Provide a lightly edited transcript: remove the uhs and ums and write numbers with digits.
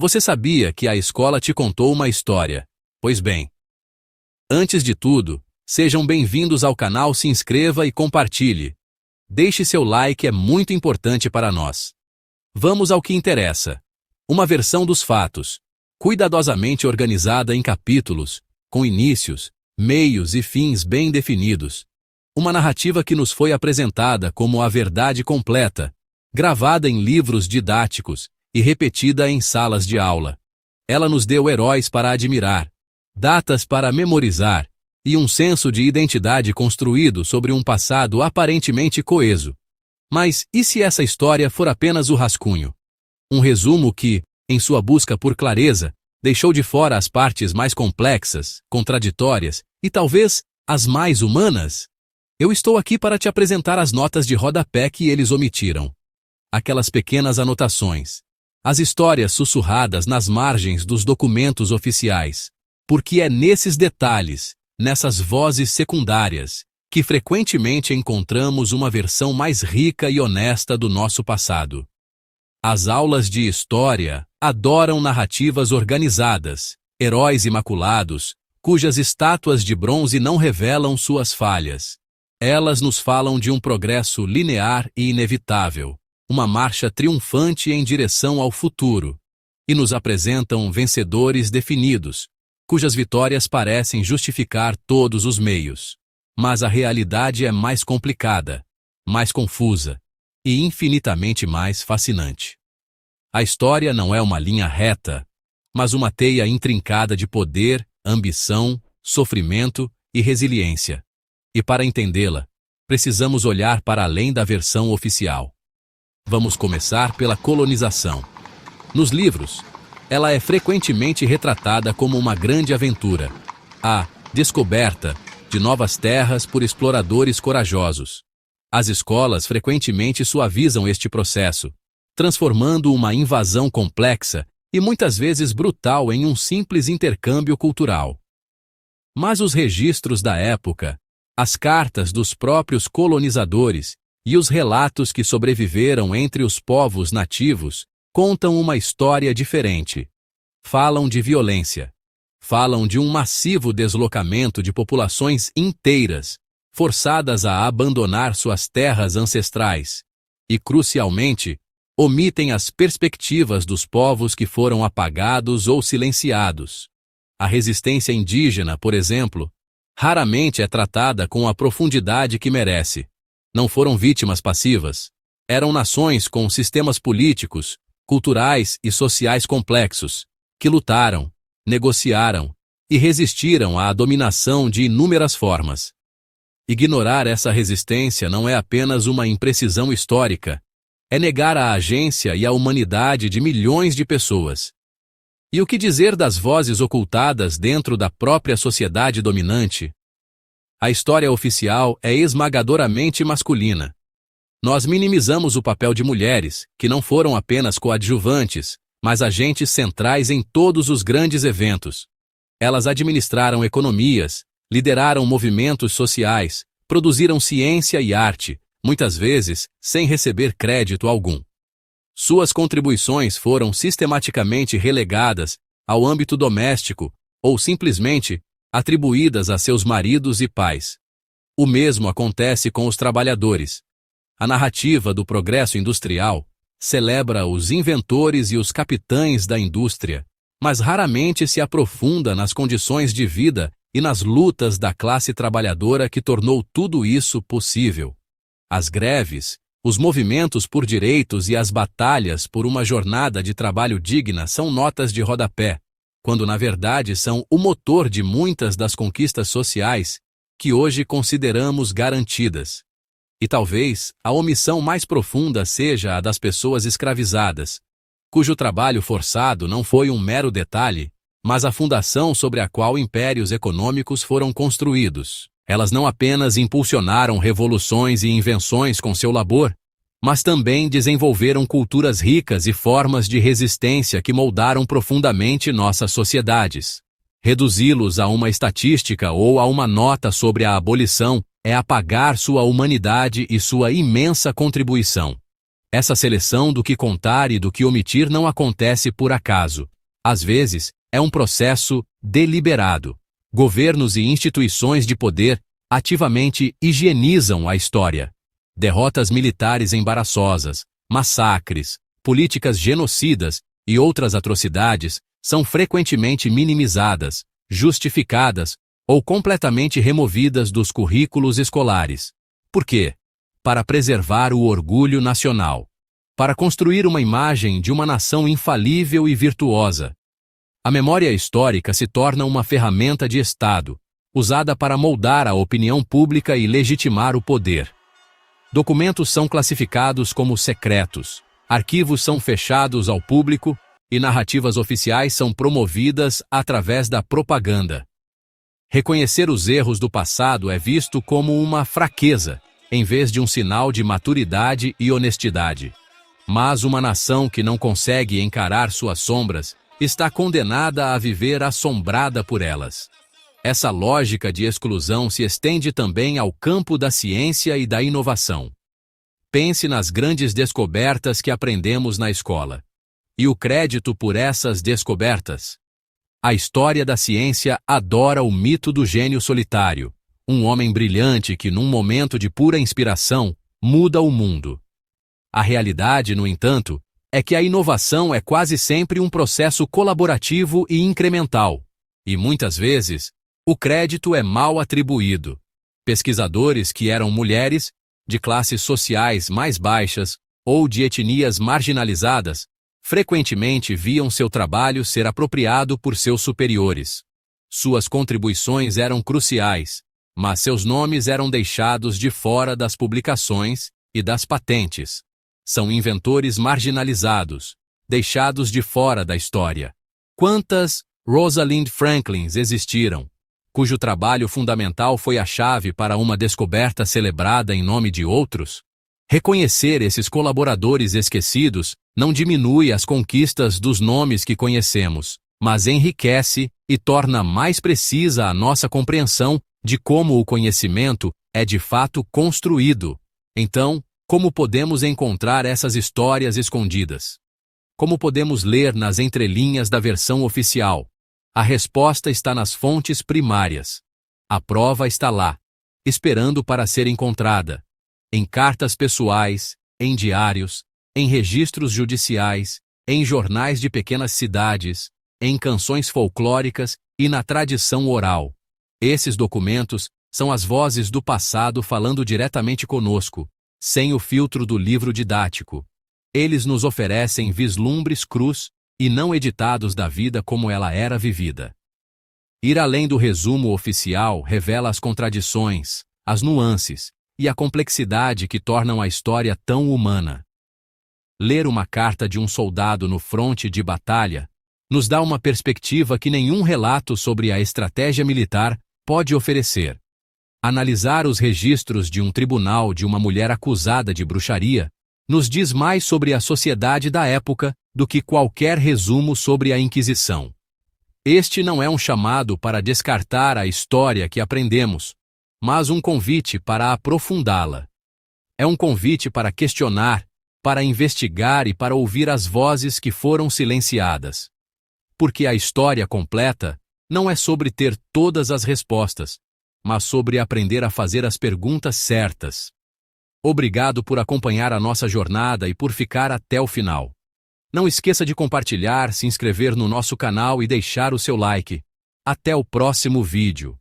Você sabia que a escola te contou uma história? Pois bem. Antes de tudo, sejam bem-vindos ao canal, se inscreva e compartilhe. Deixe seu like, é muito importante para nós. Vamos ao que interessa. Uma versão dos fatos, cuidadosamente organizada em capítulos, com inícios, meios e fins bem definidos. Uma narrativa que nos foi apresentada como a verdade completa, gravada em livros didáticos e repetida em salas de aula. Ela nos deu heróis para admirar, datas para memorizar e um senso de identidade construído sobre um passado aparentemente coeso. Mas e se essa história for apenas o rascunho? Um resumo que, em sua busca por clareza, deixou de fora as partes mais complexas, contraditórias e talvez as mais humanas? Eu estou aqui para te apresentar as notas de rodapé que eles omitiram. Aquelas pequenas anotações. As histórias sussurradas nas margens dos documentos oficiais. Porque é nesses detalhes, nessas vozes secundárias, que frequentemente encontramos uma versão mais rica e honesta do nosso passado. As aulas de história adoram narrativas organizadas, heróis imaculados, cujas estátuas de bronze não revelam suas falhas. Elas nos falam de um progresso linear e inevitável, uma marcha triunfante em direção ao futuro, e nos apresentam vencedores definidos, cujas vitórias parecem justificar todos os meios. Mas a realidade é mais complicada, mais confusa e infinitamente mais fascinante. A história não é uma linha reta, mas uma teia intrincada de poder, ambição, sofrimento e resiliência. E para entendê-la, precisamos olhar para além da versão oficial. Vamos começar pela colonização. Nos livros, ela é frequentemente retratada como uma grande aventura, a descoberta de novas terras por exploradores corajosos. As escolas frequentemente suavizam este processo, transformando uma invasão complexa e muitas vezes brutal em um simples intercâmbio cultural. Mas os registros da época, as cartas dos próprios colonizadores e os relatos que sobreviveram entre os povos nativos contam uma história diferente. Falam de violência. Falam de um massivo deslocamento de populações inteiras, forçadas a abandonar suas terras ancestrais. E, crucialmente, omitem as perspectivas dos povos que foram apagados ou silenciados. A resistência indígena, por exemplo, raramente é tratada com a profundidade que merece. Não foram vítimas passivas. Eram nações com sistemas políticos, culturais e sociais complexos, que lutaram, negociaram e resistiram à dominação de inúmeras formas. Ignorar essa resistência não é apenas uma imprecisão histórica, é negar a agência e a humanidade de milhões de pessoas. E o que dizer das vozes ocultadas dentro da própria sociedade dominante? A história oficial é esmagadoramente masculina. Nós minimizamos o papel de mulheres, que não foram apenas coadjuvantes, mas agentes centrais em todos os grandes eventos. Elas administraram economias, lideraram movimentos sociais, produziram ciência e arte, muitas vezes sem receber crédito algum. Suas contribuições foram sistematicamente relegadas ao âmbito doméstico ou simplesmente atribuídas a seus maridos e pais. O mesmo acontece com os trabalhadores. A narrativa do progresso industrial celebra os inventores e os capitães da indústria, mas raramente se aprofunda nas condições de vida e nas lutas da classe trabalhadora que tornou tudo isso possível. As greves, os movimentos por direitos e as batalhas por uma jornada de trabalho digna são notas de rodapé, quando na verdade são o motor de muitas das conquistas sociais que hoje consideramos garantidas. E talvez a omissão mais profunda seja a das pessoas escravizadas, cujo trabalho forçado não foi um mero detalhe, mas a fundação sobre a qual impérios econômicos foram construídos. Elas não apenas impulsionaram revoluções e invenções com seu labor, mas também desenvolveram culturas ricas e formas de resistência que moldaram profundamente nossas sociedades. Reduzi-los a uma estatística ou a uma nota sobre a abolição é apagar sua humanidade e sua imensa contribuição. Essa seleção do que contar e do que omitir não acontece por acaso. Às vezes, é um processo deliberado. Governos e instituições de poder ativamente higienizam a história. Derrotas militares embaraçosas, massacres, políticas genocidas e outras atrocidades são frequentemente minimizadas, justificadas ou completamente removidas dos currículos escolares. Por quê? Para preservar o orgulho nacional. Para construir uma imagem de uma nação infalível e virtuosa. A memória histórica se torna uma ferramenta de Estado, usada para moldar a opinião pública e legitimar o poder. Documentos são classificados como secretos, arquivos são fechados ao público e narrativas oficiais são promovidas através da propaganda. Reconhecer os erros do passado é visto como uma fraqueza, em vez de um sinal de maturidade e honestidade. Mas uma nação que não consegue encarar suas sombras está condenada a viver assombrada por elas. Essa lógica de exclusão se estende também ao campo da ciência e da inovação. Pense nas grandes descobertas que aprendemos na escola. E o crédito por essas descobertas? A história da ciência adora o mito do gênio solitário, um homem brilhante que, num momento de pura inspiração, muda o mundo. A realidade, no entanto, é que a inovação é quase sempre um processo colaborativo e incremental, e muitas vezes o crédito é mal atribuído. Pesquisadores que eram mulheres, de classes sociais mais baixas ou de etnias marginalizadas, frequentemente viam seu trabalho ser apropriado por seus superiores. Suas contribuições eram cruciais, mas seus nomes eram deixados de fora das publicações e das patentes. São inventores marginalizados, deixados de fora da história. Quantas Rosalind Franklins existiram, cujo trabalho fundamental foi a chave para uma descoberta celebrada em nome de outros? Reconhecer esses colaboradores esquecidos não diminui as conquistas dos nomes que conhecemos, mas enriquece e torna mais precisa a nossa compreensão de como o conhecimento é de fato construído. Então, como podemos encontrar essas histórias escondidas? Como podemos ler nas entrelinhas da versão oficial? A resposta está nas fontes primárias. A prova está lá, esperando para ser encontrada. Em cartas pessoais, em diários, em registros judiciais, em jornais de pequenas cidades, em canções folclóricas e na tradição oral. Esses documentos são as vozes do passado falando diretamente conosco, sem o filtro do livro didático. Eles nos oferecem vislumbres crus e não editados da vida como ela era vivida. Ir além do resumo oficial revela as contradições, as nuances e a complexidade que tornam a história tão humana. Ler uma carta de um soldado no fronte de batalha nos dá uma perspectiva que nenhum relato sobre a estratégia militar pode oferecer. Analisar os registros de um tribunal de uma mulher acusada de bruxaria nos diz mais sobre a sociedade da época do que qualquer resumo sobre a Inquisição. Este não é um chamado para descartar a história que aprendemos, mas um convite para aprofundá-la. É um convite para questionar, para investigar e para ouvir as vozes que foram silenciadas. Porque a história completa não é sobre ter todas as respostas, mas sobre aprender a fazer as perguntas certas. Obrigado por acompanhar a nossa jornada e por ficar até o final. Não esqueça de compartilhar, se inscrever no nosso canal e deixar o seu like. Até o próximo vídeo.